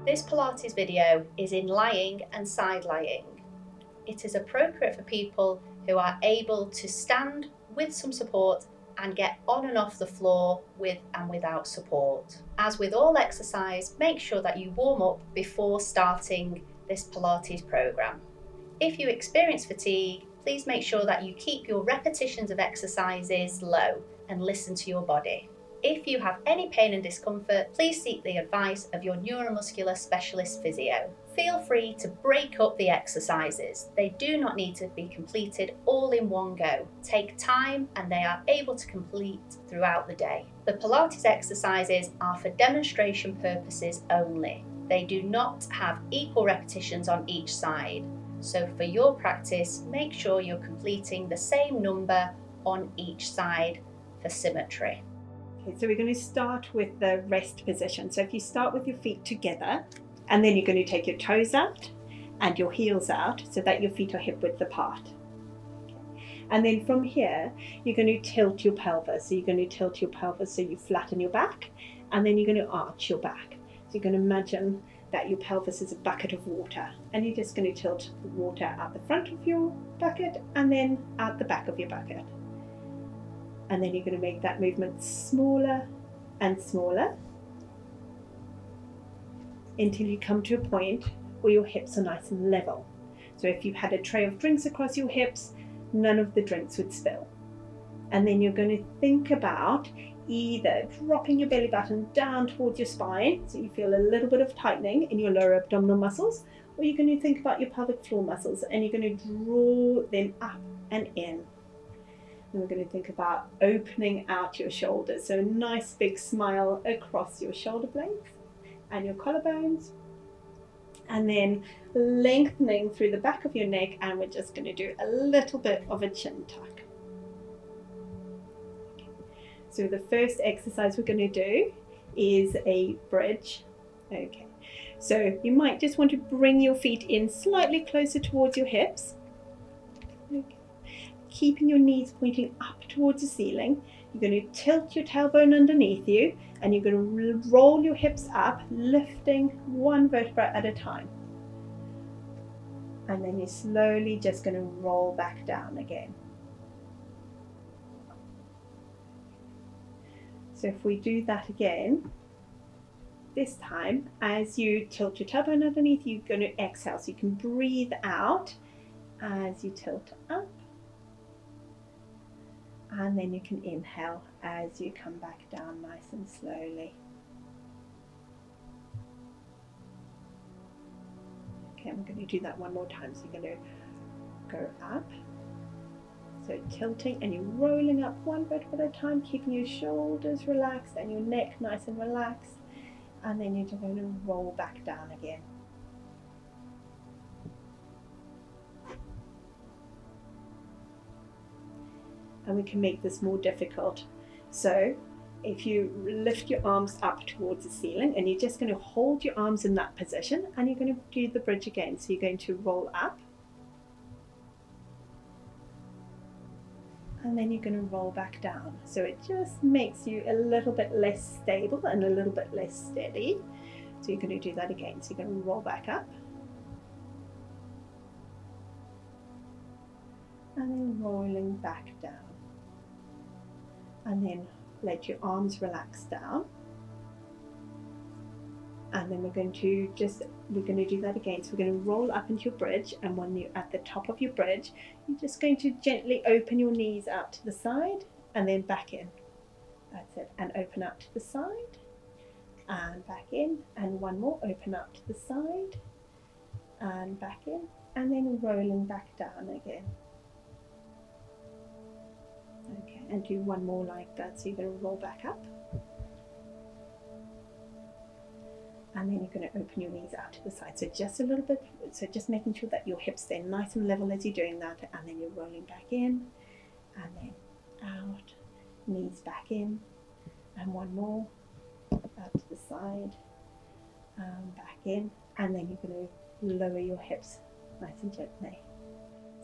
This Pilates video is in lying and side lying. It is appropriate for people who are able to stand with some support and get on and off the floor with and without support. As with all exercise, make sure that you warm up before starting this Pilates program. If you experience fatigue, please make sure that you keep your repetitions of exercises low and listen to your body. If you have any pain and discomfort, please seek the advice of your neuromuscular specialist physio. Feel free to break up the exercises. They do not need to be completed all in one go. Take time and they are able to complete throughout the day. The Pilates exercises are for demonstration purposes only. They do not have equal repetitions on each side. So for your practice, make sure you're completing the same number on each side for symmetry. Okay, so we're going to start with the rest position. So if you start with your feet together, and then you're going to take your toes out and your heels out so that your feet are hip width apart. Okay. And then from here, you're going to tilt your pelvis. So you're going to tilt your pelvis so you flatten your back, and then you're going to arch your back. So you're going to imagine that your pelvis is a bucket of water, and you're just going to tilt the water out the front of your bucket and then out the back of your bucket. And then you're going to make that movement smaller and smaller until you come to a point where your hips are nice and level. So if you've had a tray of drinks across your hips, none of the drinks would spill. And then you're going to think about either dropping your belly button down towards your spine, so you feel a little bit of tightening in your lower abdominal muscles, or you're going to think about your pelvic floor muscles and you're going to draw them up and in. And we're going to think about opening out your shoulders. So a nice big smile across your shoulder blades and your collarbones. And then lengthening through the back of your neck, and we're just going to do a little bit of a chin tuck. Okay. So the first exercise we're going to do is a bridge. Okay. So you might just want to bring your feet in slightly closer towards your hips. Okay. Keeping your knees pointing up towards the ceiling. You're going to tilt your tailbone underneath you, and you're going to roll your hips up, lifting one vertebra at a time. And then you're slowly just going to roll back down again. So if we do that again, this time, as you tilt your tailbone underneath, you're going to exhale. So you can breathe out as you tilt up. And then you can inhale as you come back down nice and slowly. Okay, I'm going to do that one more time. So you're going to go up. So tilting, and you're rolling up one vertebra at a time, keeping your shoulders relaxed and your neck nice and relaxed. And then you're just going to roll back down again. And we can make this more difficult. So if you lift your arms up towards the ceiling, and you're just going to hold your arms in that position, and you're going to do the bridge again. So you're going to roll up, and then you're going to roll back down. So it just makes you a little bit less stable and a little bit less steady. So you're going to do that again. So you're going to roll back up, and then rolling back down. And then let your arms relax down. And then we're going to do that again. So we're going to roll up into your bridge, and when you're at the top of your bridge, you're just going to gently open your knees out to the side and then back in. That's it. And open up to the side and back in. And one more, open up to the side and back in. And then rolling back down again. Okay, and do one more like that. So you're going to roll back up, and then you're going to open your knees out to the side. So just a little bit, so just making sure that your hips stay nice and level as you're doing that, and then you're rolling back in, and then out, knees back in, and one more, out to the side, back in, and then you're going to lower your hips nice and gently.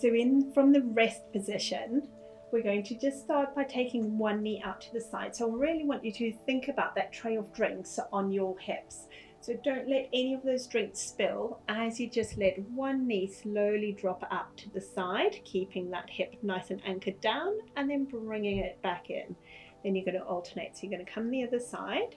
So from the rest position, we're going to just start by taking one knee out to the side. So I really want you to think about that tray of drinks on your hips. So don't let any of those drinks spill as you just let one knee slowly drop out to the side, keeping that hip nice and anchored down, and then bringing it back in. Then you're going to alternate. So you're going to come the other side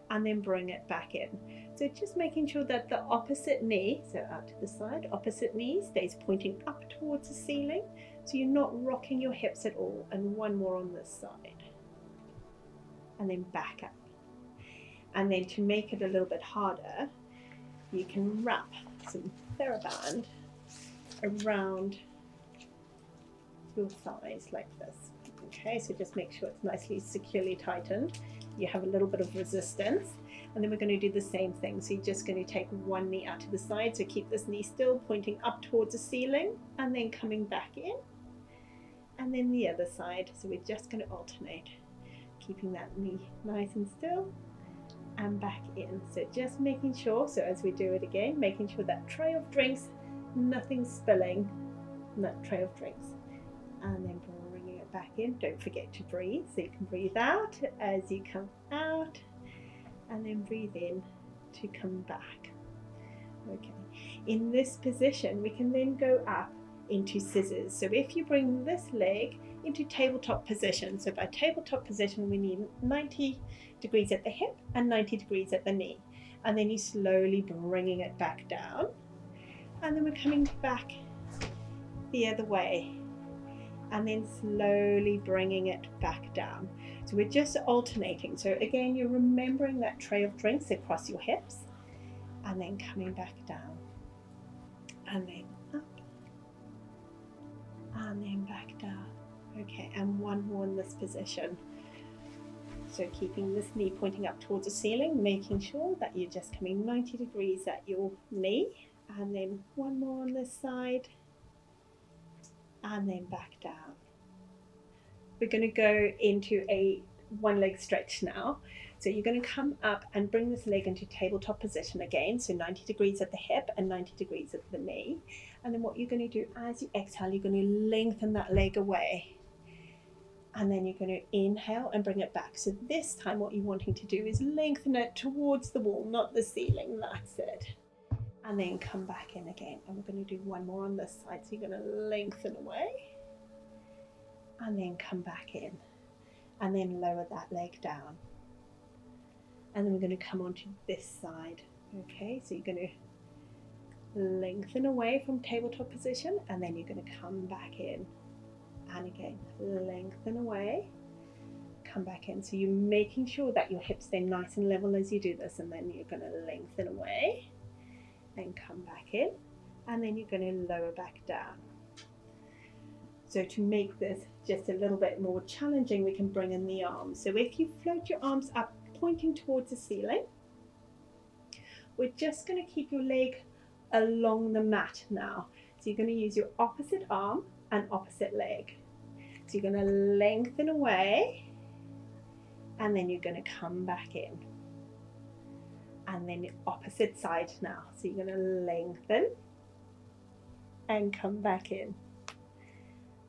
and then bring it back in. So just making sure that the opposite knee, so out to the side, opposite knee stays pointing up towards the ceiling. So you're not rocking your hips at all. And one more on this side. And then back up. And then to make it a little bit harder, you can wrap some TheraBand around your thighs like this. Okay, so just make sure it's nicely securely tightened. You have a little bit of resistance, and then we're going to do the same thing. So you're just going to take one knee out to the side, so keep this knee still pointing up towards the ceiling, and then coming back in, and then the other side. So we're just going to alternate, keeping that knee nice and still, and back in. So just making sure, so as we do it again, making sure that tray of drinks, nothing spilling in that tray of drinks, and then bringing it back in. Don't forget to breathe, so you can breathe out as you come out, and then breathe in to come back. Okay, in this position we can then go up into scissors. So if you bring this leg into tabletop position, so by tabletop position we need 90 degrees at the hip and 90 degrees at the knee, and then you're slowly bringing it back down, and then we're coming back the other way, and then slowly bringing it back down. So we're just alternating. So again, you're remembering that tray of drinks across your hips, and then coming back down, and then up, and then back down. Okay, and one more in this position. So keeping this knee pointing up towards the ceiling, making sure that you're just coming 90 degrees at your knee, and then one more on this side, and then back down. We're going to go into a one leg stretch now. So you're going to come up and bring this leg into tabletop position again, so 90 degrees at the hip and 90 degrees at the knee. And then what you're going to do as you exhale, you're going to lengthen that leg away. And then you're going to inhale and bring it back. So this time what you're wanting to do is lengthen it towards the wall, not the ceiling. That's it. And then come back in again. And we're going to do one more on this side. So you're going to lengthen away. And then come back in. And then lower that leg down. And then we're going to come onto this side. Okay, so you're going to lengthen away from tabletop position. And then you're going to come back in. And again, lengthen away, come back in. So you're making sure that your hips stay nice and level as you do this, and then you're going to lengthen away and come back in, and then you're going to lower back down. So to make this just a little bit more challenging, we can bring in the arms. So if you float your arms up pointing towards the ceiling, we're just going to keep your leg along the mat now. So you're going to use your opposite arm and opposite leg. So you're going to lengthen away, and then you're going to come back in, and then the opposite side now. So you're going to lengthen and come back in,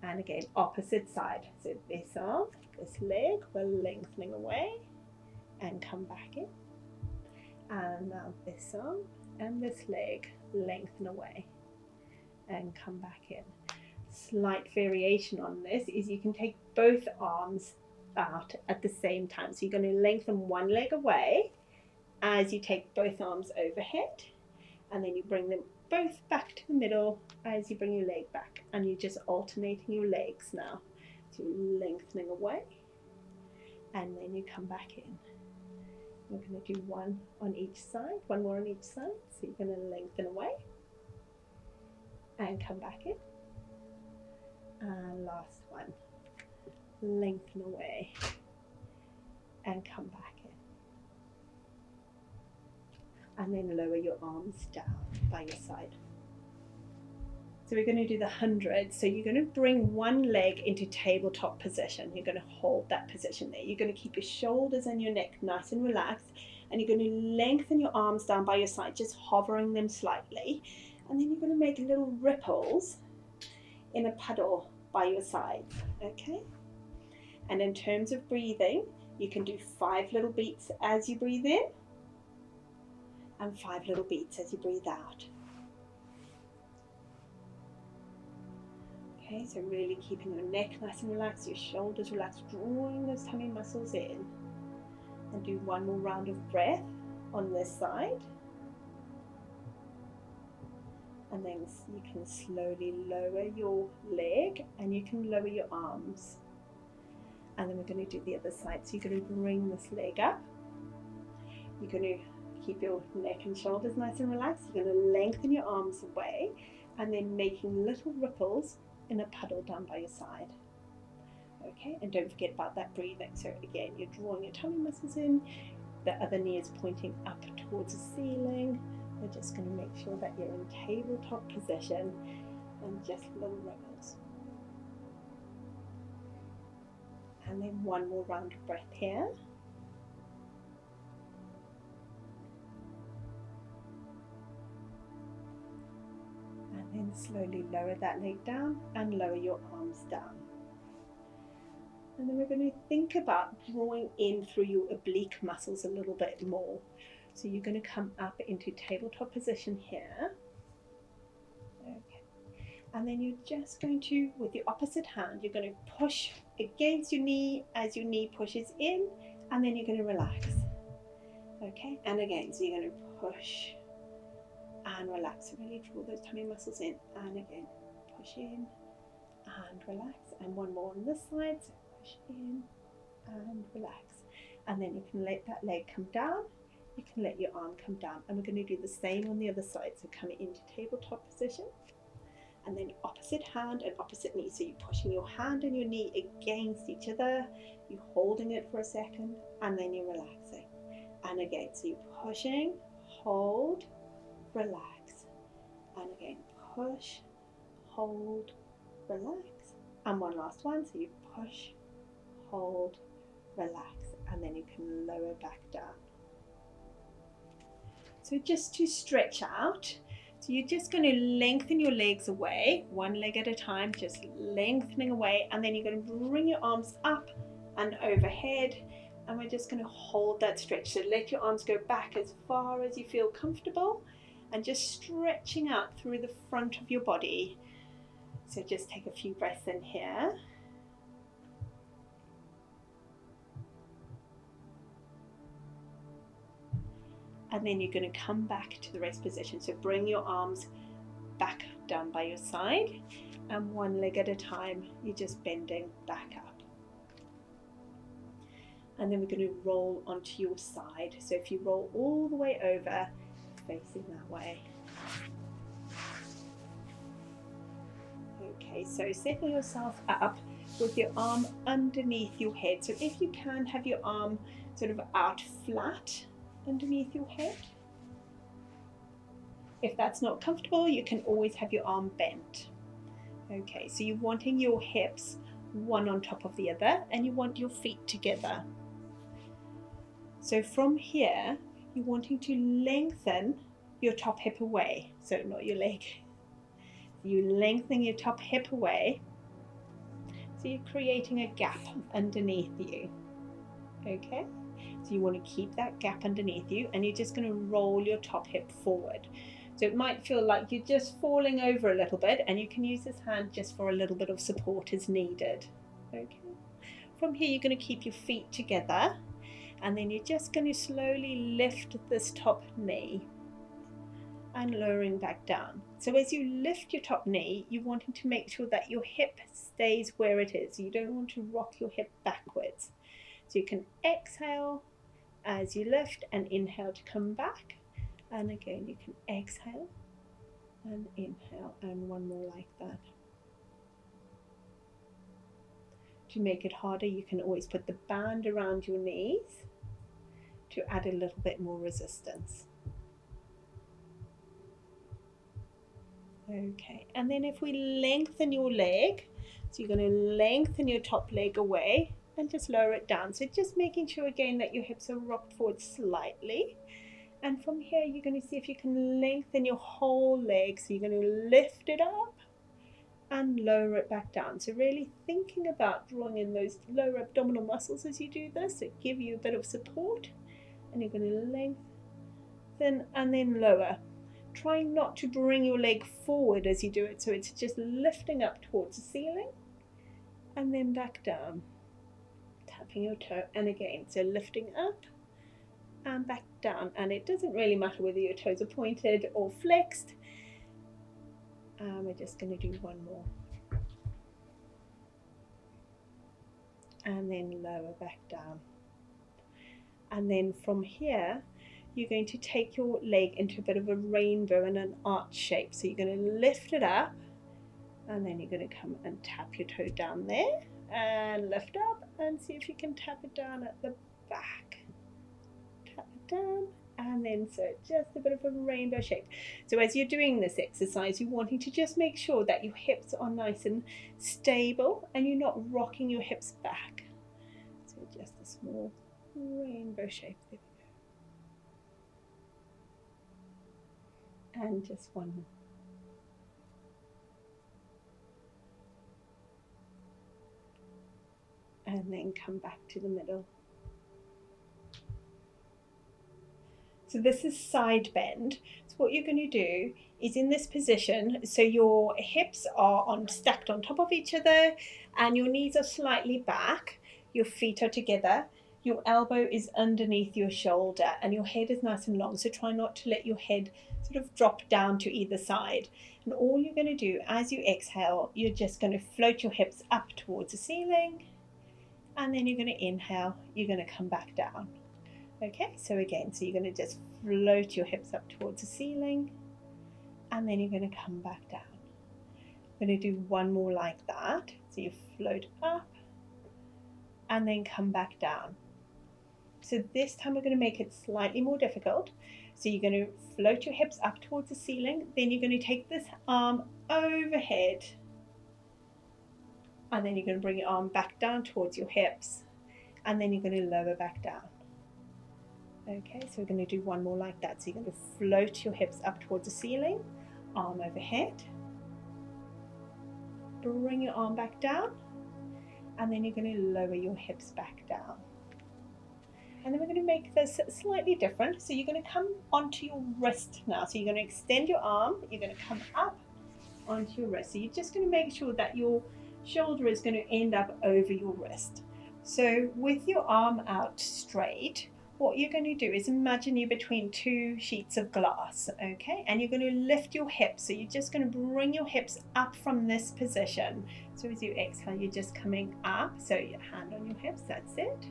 and again opposite side. So this arm, this leg, we're lengthening away and come back in, and now this arm and this leg, lengthen away and come back in. Slight variation on this is you can take both arms out at the same time. So you're going to lengthen one leg away as you take both arms overhead, and then you bring them both back to the middle as you bring your leg back, and you're just alternating your legs now. So you're lengthening away, and then you come back in. We're going to do one on each side, one more on each side. So you're going to lengthen away and come back in. And last one, lengthen away and come back in. And then lower your arms down by your side. So we're going to do the 100. So you're going to bring one leg into tabletop position. You're going to hold that position there. You're going to keep your shoulders and your neck nice and relaxed. And you're going to lengthen your arms down by your side, just hovering them slightly. And then you're going to make little ripples in a puddle by your side, okay? And in terms of breathing, you can do 5 little beats as you breathe in, and 5 little beats as you breathe out. Okay, so really keeping your neck nice and relaxed, your shoulders relaxed, drawing those tummy muscles in. And do one more round of breath on this side. And then you can slowly lower your leg and you can lower your arms. And then we're going to do the other side. So you're going to bring this leg up. You're going to keep your neck and shoulders nice and relaxed. You're going to lengthen your arms away and then making little ripples in a puddle down by your side. Okay, and don't forget about that breathing. So again, you're drawing your tummy muscles in, the other knee is pointing up towards the ceiling. We're just going to make sure that you're in tabletop position and just little ripples. And then one more round of breath here. And then slowly lower that leg down and lower your arms down. And then we're going to think about drawing in through your oblique muscles a little bit more. So you're going to come up into tabletop position here. Okay. And then you're just going to, with your opposite hand, you're going to push against your knee as your knee pushes in, and then you're going to relax. Okay, and again, so you're going to push and relax. So really draw those tummy muscles in, and again, push in and relax. And one more on this side, so push in and relax. And then you can let that leg come down. You can let your arm come down, and we're going to do the same on the other side. So coming into tabletop position, and then opposite hand and opposite knee. So you're pushing your hand and your knee against each other. You're holding it for a second, and then you're relaxing. And again, so you're pushing, hold, relax. And again, push, hold, relax. And one last one. So you push, hold, relax, and then you can lower back down. So just to stretch out, so you're just going to lengthen your legs away, one leg at a time, just lengthening away, and then you're going to bring your arms up and overhead, and we're just going to hold that stretch. So let your arms go back as far as you feel comfortable, and just stretching out through the front of your body. So just take a few breaths in here. And then you're going to come back to the rest position. So bring your arms back down by your side, and one leg at a time, you're just bending back up. And then we're going to roll onto your side. So if you roll all the way over, facing that way. Okay, so settle yourself up with your arm underneath your head. So if you can, have your arm sort of out flat underneath your head. If that's not comfortable, you can always have your arm bent. Okay, so you're wanting your hips one on top of the other, and you want your feet together. So from here, you're wanting to lengthen your top hip away, so not your leg. You're lengthening your top hip away, so you're creating a gap underneath you. Okay? So you want to keep that gap underneath you, and you're just going to roll your top hip forward. So it might feel like you're just falling over a little bit, and you can use this hand just for a little bit of support as needed. Okay. From here, you're going to keep your feet together, and then you're just going to slowly lift this top knee and lowering back down. So as you lift your top knee, you're wanting to make sure that your hip stays where it is. You don't want to rock your hip backwards. So you can exhale as you lift and inhale to come back. And again, you can exhale and inhale, and one more like that. To make it harder, you can always put the band around your knees to add a little bit more resistance. Okay, and then if we lengthen your leg, so you're going to lengthen your top leg away and just lower it down. So just making sure again that your hips are rocked forward slightly. And from here, you're going to see if you can lengthen your whole leg. So you're going to lift it up and lower it back down. So really thinking about drawing in those lower abdominal muscles as you do this. So give you a bit of support. And you're going to lengthen lengthen and then lower. Try not to bring your leg forward as you do it, so it's just lifting up towards the ceiling and then back down, tapping your toe, and again, so lifting up and back down. And it doesn't really matter whether your toes are pointed or flexed. We're just going to do one more, and then lower back down. And then from here you're going to take your leg into a bit of a rainbow and an arch shape. So you're going to lift it up, and then you're going to come and tap your toe down there and lift up, and see if you can tap it down at the back. Tap it down, and then so just a bit of a rainbow shape. So as you're doing this exercise, you're wanting to just make sure that your hips are nice and stable and you're not rocking your hips back. So just a small rainbow shape. There we go. And just one more. And then come back to the middle. So this is side bend. So what you're going to do is in this position, so your hips are stacked on top of each other and your knees are slightly back, your feet are together, your elbow is underneath your shoulder and your head is nice and long. So try not to let your head sort of drop down to either side. And all you're going to do as you exhale, you're just going to float your hips up towards the ceiling, and then you're going to inhale, you're going to come back down. Okay, so again, so you're going to just float your hips up towards the ceiling, and then you're going to come back down. I'm going to do one more like that. So you float up and then come back down. So this time we're going to make it slightly more difficult. So you're going to float your hips up towards the ceiling, then you're going to take this arm overhead, and then you're going to bring your arm back down towards your hips, and then you're going to lower back down. Okay, so we're going to do one more like that. So you're going to float your hips up towards the ceiling, arm overhead, bring your arm back down, and then you're going to lower your hips back down. And then we're going to make this slightly different. So you're going to come onto your wrist now. So you're going to extend your arm, you're going to come up onto your wrist. So you're just going to make sure that your shoulder is going to end up over your wrist. So with your arm out straight, what you're going to do is imagine you're between two sheets of glass, okay? And you're going to lift your hips. So you're just going to bring your hips up from this position. So as you exhale, you're just coming up. So your hand on your hips, that's it.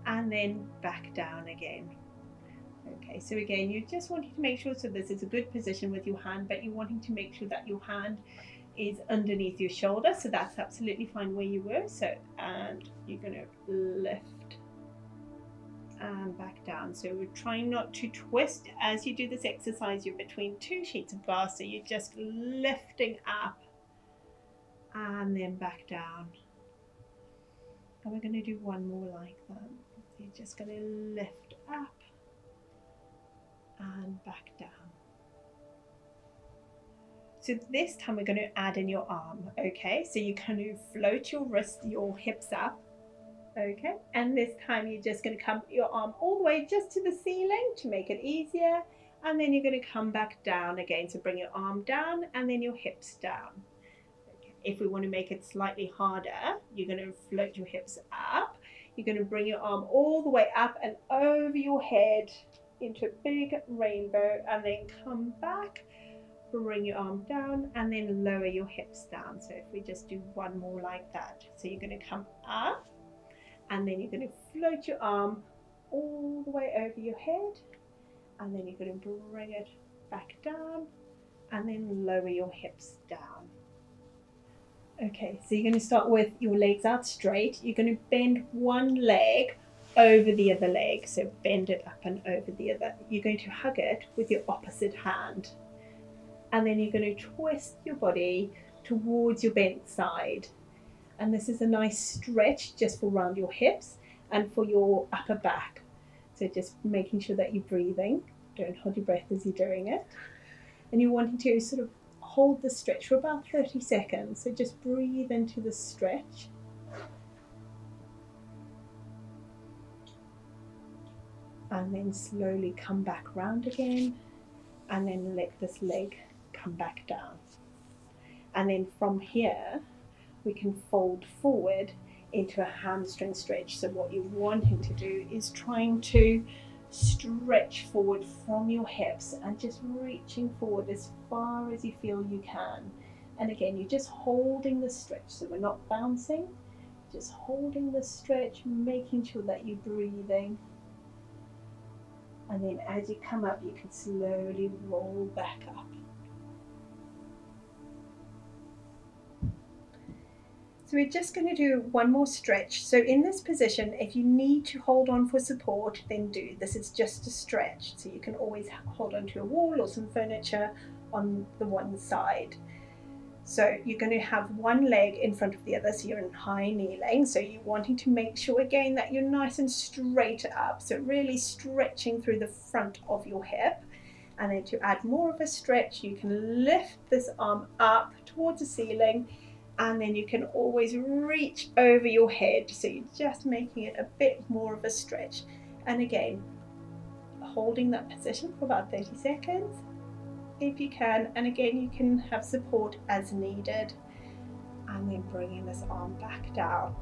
And then back down again. Okay, so again, you're just wanting to make sure, so this is a good position with your hand, but you're wanting to make sure that your hand is underneath your shoulder. So that's absolutely fine where you were. So, and you're going to lift and back down. So we're trying not to twist as you do this exercise. You're between two sheets of glass, so you're just lifting up and then back down. And we're going to do one more like that. So you're just going to lift up and back down. So this time we're going to add in your arm, okay? So you kind of float your wrist, your hips up, okay? And this time you're just going to come your arm all the way just to the ceiling to make it easier. And then you're going to come back down again. So bring your arm down and then your hips down. Okay. If we want to make it slightly harder, you're going to float your hips up. You're going to bring your arm all the way up and over your head into a big rainbow, and then come back, bring your arm down, and then lower your hips down. So if we just do one more like that. So you're going to come up, and then you're going to float your arm all the way over your head, and then you're going to bring it back down, and then lower your hips down. Okay, so you're going to start with your legs out straight. You're going to bend one leg over the other leg. So bend it up and over the other. You're going to hug it with your opposite hand. And then you're going to twist your body towards your bent side. And this is a nice stretch just for around your hips and for your upper back. So just making sure that you're breathing. Don't hold your breath as you're doing it. And you're wanting to sort of hold the stretch for about 30 seconds. So just breathe into the stretch. and then slowly come back round again, and then let this leg come back down. And then from here, we can fold forward into a hamstring stretch. So what you're wanting to do is trying to stretch forward from your hips and just reaching forward as far as you feel you can. And again, you're just holding the stretch, so we're not bouncing, just holding the stretch, making sure that you're breathing. And then as you come up, you can slowly roll back up. So we're just going to do one more stretch. So in this position, if you need to hold on for support, then do. This is just a stretch. So you can always hold on to a wall or some furniture on the one side. So you're going to have one leg in front of the other, so you're in high kneeling. So you're wanting to make sure again that you're nice and straight up. So really stretching through the front of your hip. And then to add more of a stretch, you can lift this arm up towards the ceiling, and then you can always reach over your head. So you're just making it a bit more of a stretch. And again, holding that position for about 30 seconds. If you can, and again you can have support as needed, and then bringing this arm back down.